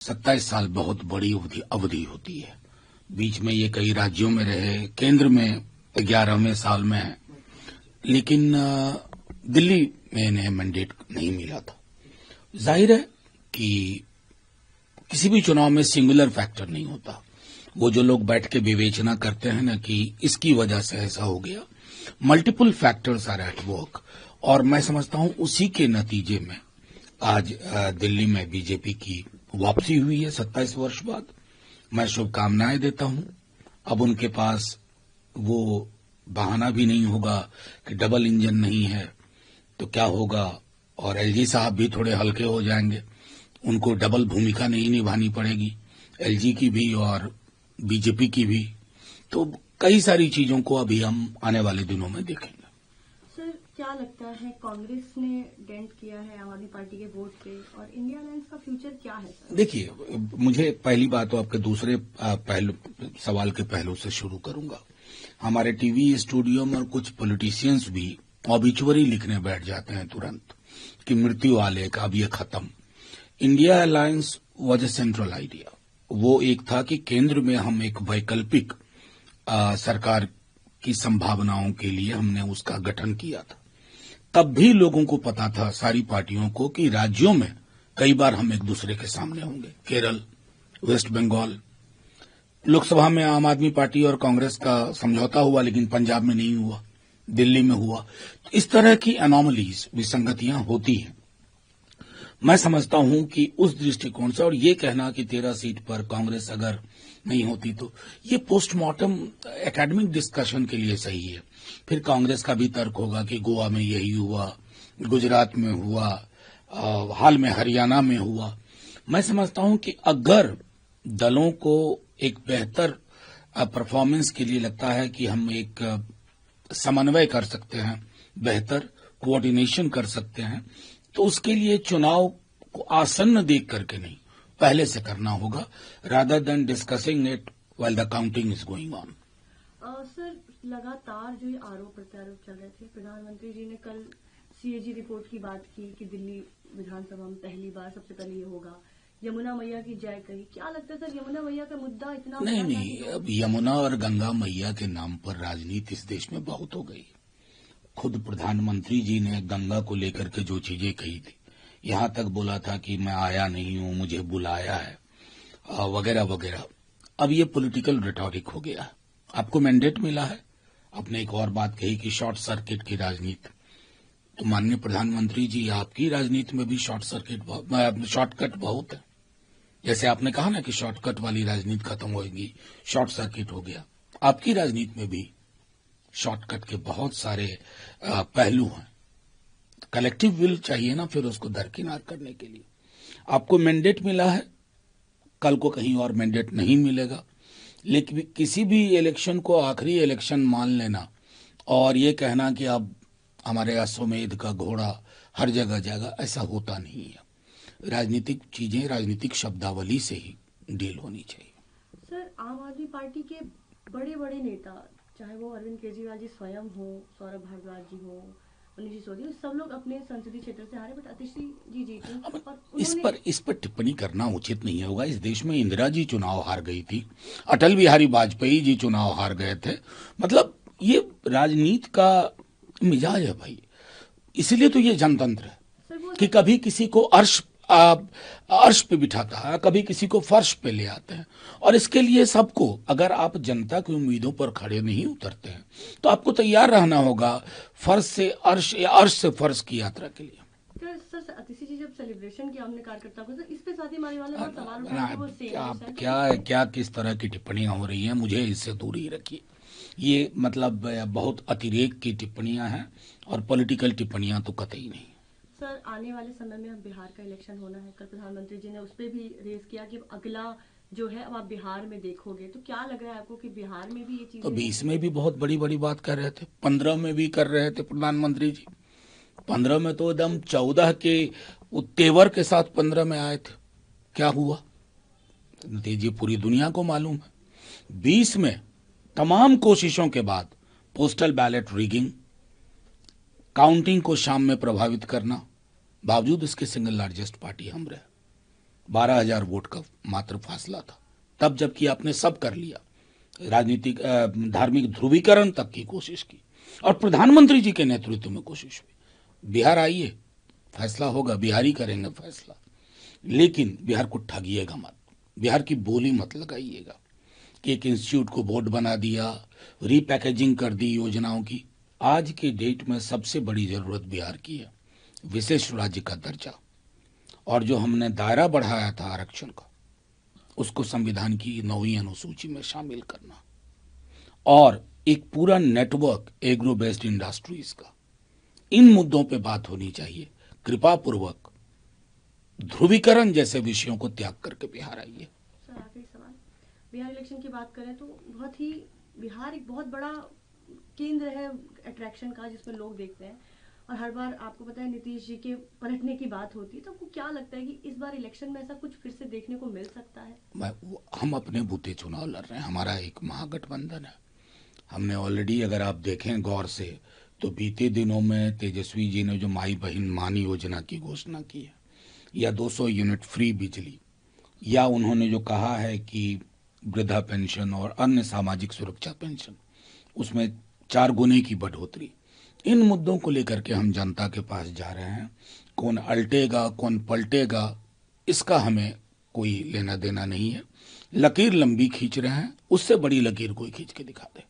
27 साल बहुत बड़ी अवधि होती है। बीच में ये कई राज्यों में रहे, केंद्र में 11वें साल में है, लेकिन दिल्ली में इन्हें मैंडेट नहीं मिला था। जाहिर है कि किसी भी चुनाव में सिंगुलर फैक्टर नहीं होता। वो जो लोग बैठ के विवेचना करते हैं ना कि इसकी वजह से ऐसा हो गया, multiple factors are at work, और मैं समझता हूं उसी के नतीजे में आज दिल्ली में बीजेपी की वापसी हुई है 27 वर्ष बाद। मैं शुभकामनाएं देता हूं। अब उनके पास वो बहाना भी नहीं होगा कि डबल इंजन नहीं है तो क्या होगा, और एलजी साहब भी थोड़े हल्के हो जाएंगे, उनको डबल भूमिका नहीं निभानी पड़ेगी, एलजी की भी और बीजेपी की भी। तो कई सारी चीजों को अभी हम आने वाले दिनों में देखेंगे। सर, क्या लगता है कांग्रेस ने डेंट किया है आम आदमी पार्टी के वोट पे, और इंडिया अलायंस का फ्यूचर क्या है सर? देखिए, मुझे पहली बात तो आपके दूसरे सवाल के पहलू से शुरू करूंगा। हमारे टीवी स्टूडियो में कुछ पॉलिटिशियंस भी ऑबिचुअरी लिखने बैठ जाते हैं तुरंत कि मृत्यु आलेख अब ये खत्म। India alliance was a central idea. वो एक था कि केंद्र में हम एक वैकल्पिक सरकार की संभावनाओं के लिए हमने उसका गठन किया था। तब भी लोगों को पता था, सारी पार्टियों को, कि राज्यों में कई बार हम एक दूसरे के सामने होंगे। केरल, वेस्ट बंगाल, लोकसभा में आम आदमी पार्टी और कांग्रेस का समझौता हुआ, लेकिन पंजाब में नहीं हुआ, दिल्ली में हुआ। तो इस तरह की एनोमलीज, विसंगतियां होती हैं। मैं समझता हूं कि उस दृष्टिकोण से, और ये कहना कि 13 सीट पर कांग्रेस अगर नहीं होती तो, ये पोस्टमार्टम एकेडमिक डिस्कशन के लिए सही है। फिर कांग्रेस का भी तर्क होगा कि गोवा में यही हुआ, गुजरात में हुआ, हाल में हरियाणा में हुआ। मैं समझता हूं कि अगर दलों को एक बेहतर परफॉर्मेंस के लिए लगता है कि हम एक समन्वय कर सकते हैं, बेहतर कोऑर्डिनेशन कर सकते हैं, तो उसके लिए चुनाव को आसन्न देख करके नहीं, पहले से करना होगा, rather than discussing it while the counting is going on. Sir, लगातार जो ये आरोप प्रत्यारोप चल रहे थे, प्रधानमंत्री जी ने कल सीएजी रिपोर्ट की बात की कि दिल्ली विधानसभा में पहली बार सबसे पहले ये होगा, यमुना मैया की जय कही। क्या लगता है सर, यमुना मैया का मुद्दा इतना नहीं, अब यमुना और गंगा मैया के नाम पर राजनीति इस देश में बहुत हो गई। खुद प्रधानमंत्री जी ने गंगा को लेकर के जो चीजें कही थी, यहां तक बोला था कि मैं आया नहीं हूं, मुझे बुलाया है, वगैरह वगैरह। अब ये पॉलिटिकल रिटॉरिक हो गया है। आपको मैंडेट मिला है, आपने एक और बात कही कि शॉर्ट सर्किट की राजनीति। तो माननीय प्रधानमंत्री जी, आपकी राजनीति में भी शॉर्टकट बहुत है। जैसे आपने कहा ना कि शॉर्टकट वाली राजनीति खत्म होगी, शॉर्ट सर्किट हो गया, आपकी राजनीति में भी शॉर्टकट के बहुत सारे पहलू हैं। कलेक्टिव विल चाहिए ना फिर उसको दरकिनार करने के लिए। आपको मैंडेट मिला है, कल को कहीं और मैंडेट नहीं मिलेगा, लेकिन किसी भी इलेक्शन को आखिरी इलेक्शन मान लेना और ये कहना कि अब हमारे अश्वमेध का घोड़ा हर जगह जाएगा, ऐसा होता नहीं है। राजनीतिक चीजें राजनीतिक शब्दावली से ही डील होनी चाहिए। सर, आम आदमी पार्टी के बड़े बड़े नेता, चाहे वो अरविंद केजरीवाल जी स्वयं हो, सौरभ भारद्वाज जी हो, मनीष सिसोदिया, सब लोग अपने संसदीय क्षेत्र से हारे, बट अतिशी जी जीते। इस पर टिप्पणी करना उचित नहीं होगा। इस देश में इंदिरा जी चुनाव हार गई थी, अटल बिहारी वाजपेयी जी चुनाव हार गए थे। मतलब ये राजनीति का मिजाज है भाई। इसलिए तो ये जनतंत्र है कि कभी किसी को अर्श पे बिठाता है, कभी किसी को फर्श पे ले आते हैं। और इसके लिए सबको, अगर आप जनता की उम्मीदों पर खड़े नहीं उतरते हैं तो आपको तैयार रहना होगा फर्श से अर्श या अर्श से फर्श की यात्रा के लिए। सर, अतिशी जी जब सेलिब्रेशन किया हमने कार्यकर्ता को, इस पे साथी मारी वाले बहुत सवाल उठाए। आप क्या किस तरह की टिप्पणियां हो रही हैं, मुझे इससे दूर ही रखिए। ये मतलब बहुत अतिरेक की टिप्पणियां हैं, और पॉलिटिकल टिप्पणियां तो कतई नहीं। सर, आने वाले समय में बिहार का इलेक्शन होना है, कल प्रधानमंत्री जी ने उस पर भी रेस किया कि अगला जो है अब आप बिहार में देखोगे, तो क्या लग रहा है आपको कि बिहार में भी ये चीज? तो 20 में भी बहुत बड़ी बड़ी बात कर रहे थे, 15 में भी कर रहे थे प्रधानमंत्री जी। 15 में तो एकदम 14 के तेवर के साथ 15 में आए थे। क्या हुआ नतीजे पूरी दुनिया को मालूम है। 20 में तमाम कोशिशों के बाद पोस्टल बैलेट रिगिंग, काउंटिंग को शाम में प्रभावित करना, बावजूद इसके सिंगल लार्जेस्ट पार्टी हम रहे। 12,000 वोट का मात्र फासला था। तब जबकि आपने सब कर लिया, राजनीतिक धार्मिक ध्रुवीकरण तक की कोशिश की और प्रधानमंत्री जी के नेतृत्व में कोशिश हुई। बिहार आइए, फैसला होगा, बिहारी करेंगे फैसला, लेकिन बिहार को ठगिएगा मत, बिहार की बोली मत लगाइएगा कि एक इंस्टीट्यूट को बोर्ड बना दिया, रीपैकेजिंग कर दी योजनाओं की। आज के डेट में सबसे बड़ी जरूरत बिहार की है विशेष राज्य का दर्जा, और जो हमने दायरा बढ़ाया था आरक्षण का, उसको संविधान की 9वीं अनुसूची में शामिल करना, और एक पूरा नेटवर्क एग्रो बेस्ड इंडस्ट्रीज का। इन मुद्दों पे बात होनी चाहिए। कृपा पूर्वक ध्रुवीकरण जैसे विषयों को त्याग करके बिहार आइए। सर, आखिरी सवाल, बिहार इलेक्शन की बात करें तो बिहार एक बहुत बड़ा केंद्र है अट्रैक्शन का, जिसमें लोग देखते हैं, और हर बार आपको पता है नीतीश जी के पलटने की बात होती है, तो आपको क्या लगता है कि इस बार इलेक्शन में ऐसा कुछ फिर से देखने को मिल सकता है? हम अपने बूते चुनाव लड़ रहे हैं, हमारा एक महागठबंधन है। हमने ऑलरेडी, अगर आप देखें गौर से, तो बीते दिनों में तेजस्वी जी ने जो माई बहन मान योजना की घोषणा की है, या 200 यूनिट फ्री बिजली, या उन्होंने जो कहा है कि वृद्धा पेंशन और अन्य सामाजिक सुरक्षा पेंशन, उसमें 4 गुने की बढ़ोतरी, इन मुद्दों को लेकर के हम जनता के पास जा रहे हैं। कौन अल्टेगा कौन पलटेगा इसका हमें कोई लेना देना नहीं है। लकीर लंबी खींच रहे हैं, उससे बड़ी लकीर कोई खींच के दिखा दे।